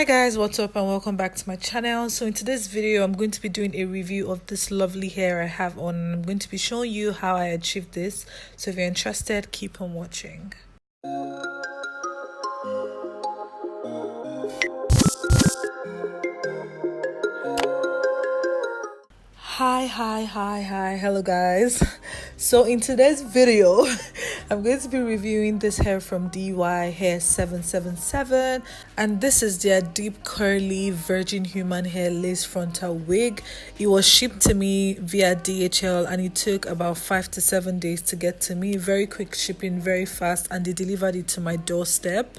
Guys, what's up and welcome back to my channel. So in today's video I'm going to be doing a review of this lovely hair I have on. I'm going to be showing you how I achieved this, so if you're interested, keep on watching. Hi, hello guys. So in today's video I'm going to be reviewing this hair from DYHAIR777, and this is their deep curly virgin human hair lace frontal wig. It was shipped to me via DHL and it took about 5 to 7 days to get to me. Very quick shipping, very fast, and they delivered it to my doorstep.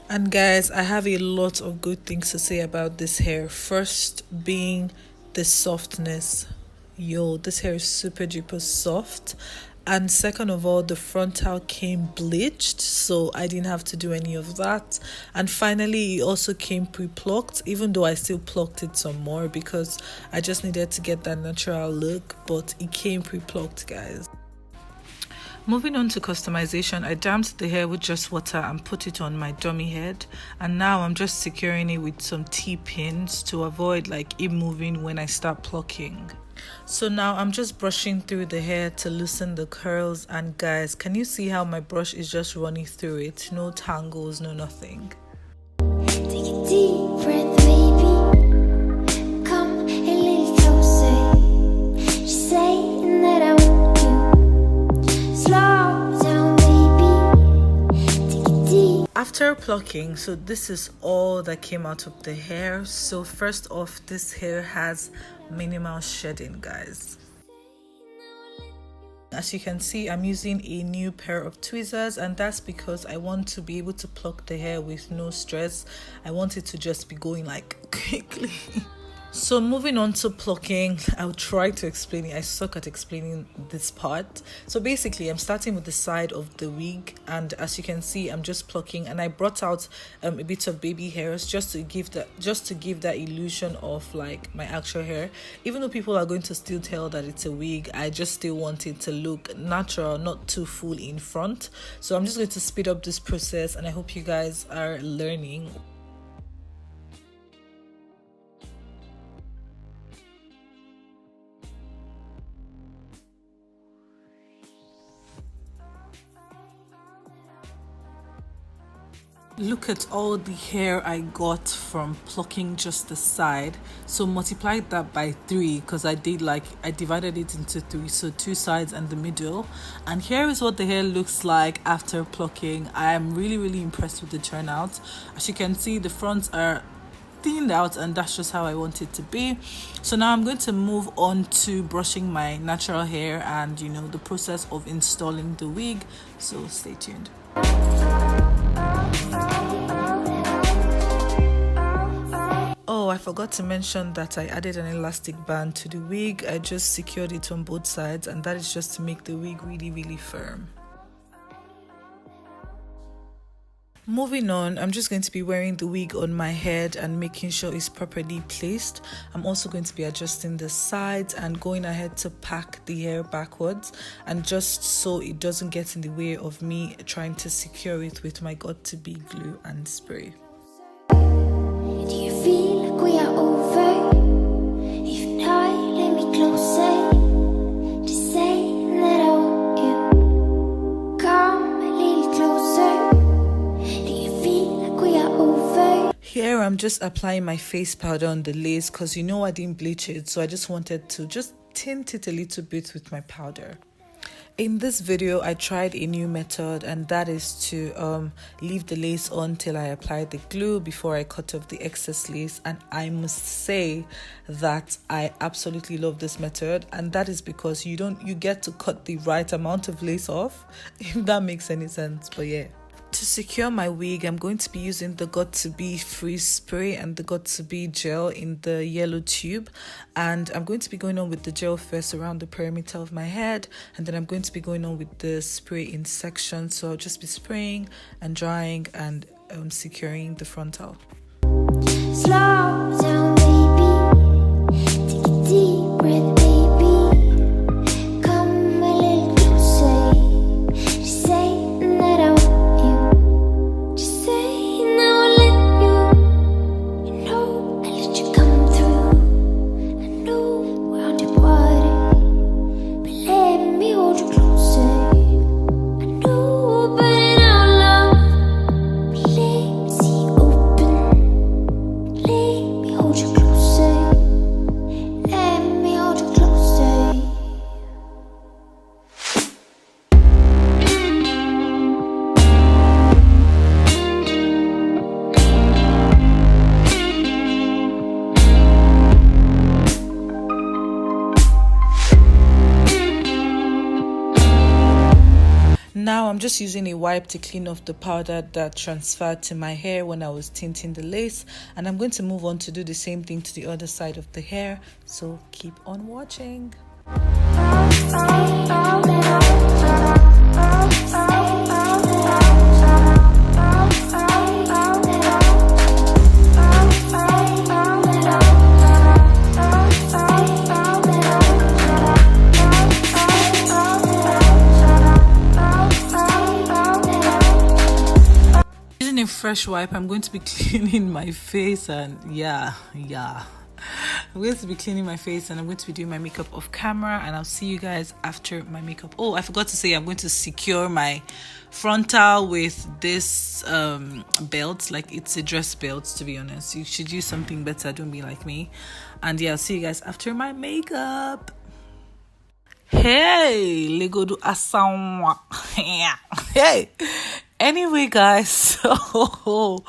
And guys, I have a lot of good things to say about this hair. First being the softness. Yo, this hair is super duper soft. And second of all, the frontal came bleached, so I didn't have to do any of that. And finally, it also came pre-plucked, even though I still plucked it some more because I just needed to get that natural look, but it came pre-plucked, guys. Moving on to customization, I damped the hair with just water and put it on my dummy head, and now I'm just securing it with some T-pins to avoid it moving when I start plucking. So now I'm just brushing through the hair to loosen the curls, and guys, can you see how my brush is just running through it? No tangles, no nothing. Take a deep breath, baby. Come a little closer. Just saying that I want you. Slow down, baby. Take a deep. After plucking, so this is all that came out of the hair. So first off, this hair has minimal shedding, guys. As you can see, I'm using a new pair of tweezers, and that's because I want to be able to pluck the hair with no stress. I want it to just be going quickly. So moving on to plucking, I'll try to explain it. I suck at explaining this part. So basically, I'm starting with the side of the wig, and as you can see, I'm just plucking, and I brought out a bit of baby hairs just to give that illusion of my actual hair. Even though people are going to still tell that it's a wig, I just still want it to look natural, not too full in front. So I'm just going to speed up this process, and I hope you guys are learning. Look at all the hair I got from plucking just the side. So multiplied that by 3 because I divided it into 3, so 2 sides and the middle. And here is what the hair looks like after plucking. I am really impressed with the turnout. As you can see, the fronts are thinned out, and that's just how I want it to be. So now I'm going to move on to brushing my natural hair and the process of installing the wig, so stay tuned. Oh, I forgot to mention that I added an elastic band to the wig. I just secured it on both sides, and that is just to make the wig really firm. Moving on, I'm just going to be wearing the wig on my head and making sure it's properly placed. I'm also going to be adjusting the sides and going ahead to pack the hair backwards, and just so it doesn't get in the way of me trying to secure it with my got-to-be glue and spray. Do you feel like we are over? If not, let me closer. Just saying that I want you. Come a little closer. Here I'm just applying my face powder on the lace because I didn't bleach it, so I just wanted to just tint it a little bit with my powder. In this video, I tried a new method, and that is to leave the lace on till I apply the glue before I cut off the excess lace. And I must say that I absolutely love this method, and that is because you get to cut the right amount of lace off, if that makes any sense. But yeah. To secure my wig, I'm going to be using the Got2b freeze spray and the Got2b gel in the yellow tube, and I'm going to be going on with the gel first around the perimeter of my head, and then I'm going to be going on with the spray in sections. So I'll just be spraying and drying and securing the frontal. Slow down, baby. Take a deep breath, baby. Come a little closer. Just saying that I want you. Just saying I will let you. just using a wipe to clean off the powder that transferred to my hair when I was tinting the lace, and I'm going to move on to do the same thing to the other side of the hair, so keep on watching. Using a fresh wipe, I'm going to be cleaning my face, and I'm going to be cleaning my face, and I'm going to be doing my makeup off camera, and I'll see you guys after my makeup. Oh, I forgot to say, I'm going to secure my frontal with this belt. Like, it's a dress belt, to be honest. You should use something better, don't be like me. And yeah, I'll see you guys after my makeup. Hey, Lego do asawa. Hey, anyway guys, so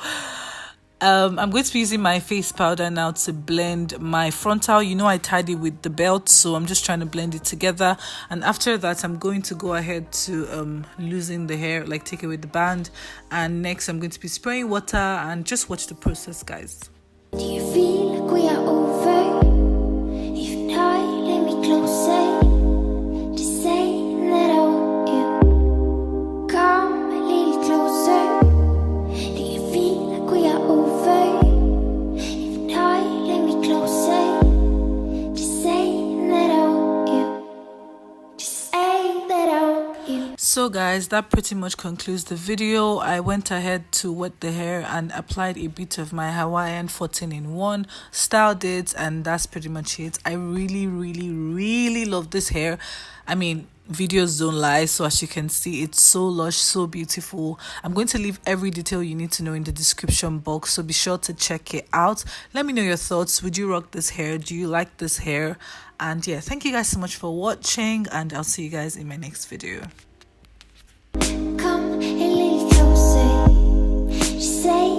I'm going to be using my face powder now to blend my frontal. You know, I tied it with the belt, so I'm just trying to blend it together. And after that, I'm going to go ahead to loosen the hair, like take away the band. And next, I'm going to be spraying water, and just watch the process, guys. Do you feel like we are over? If not, let me closer. Just say that I want you. Come a little closer. Do you feel like we are over? If not, let me closer. Just say that I want you. Just say that I want you. So guys, that pretty much concludes the video. I went ahead to wet the hair and applied a bit of my Hawaiian 14-in-1, styled it, and that's pretty much it. I really love this hair. I mean, videos don't lie, so as you can see, it's so lush, so beautiful. I'm going to leave every detail you need to know in the description box, so be sure to check it out. Let me know your thoughts. Would you rock this hair? Do you like this hair? And yeah, thank you guys so much for watching, and I'll see you guys in my next video. Come a little closer. Just say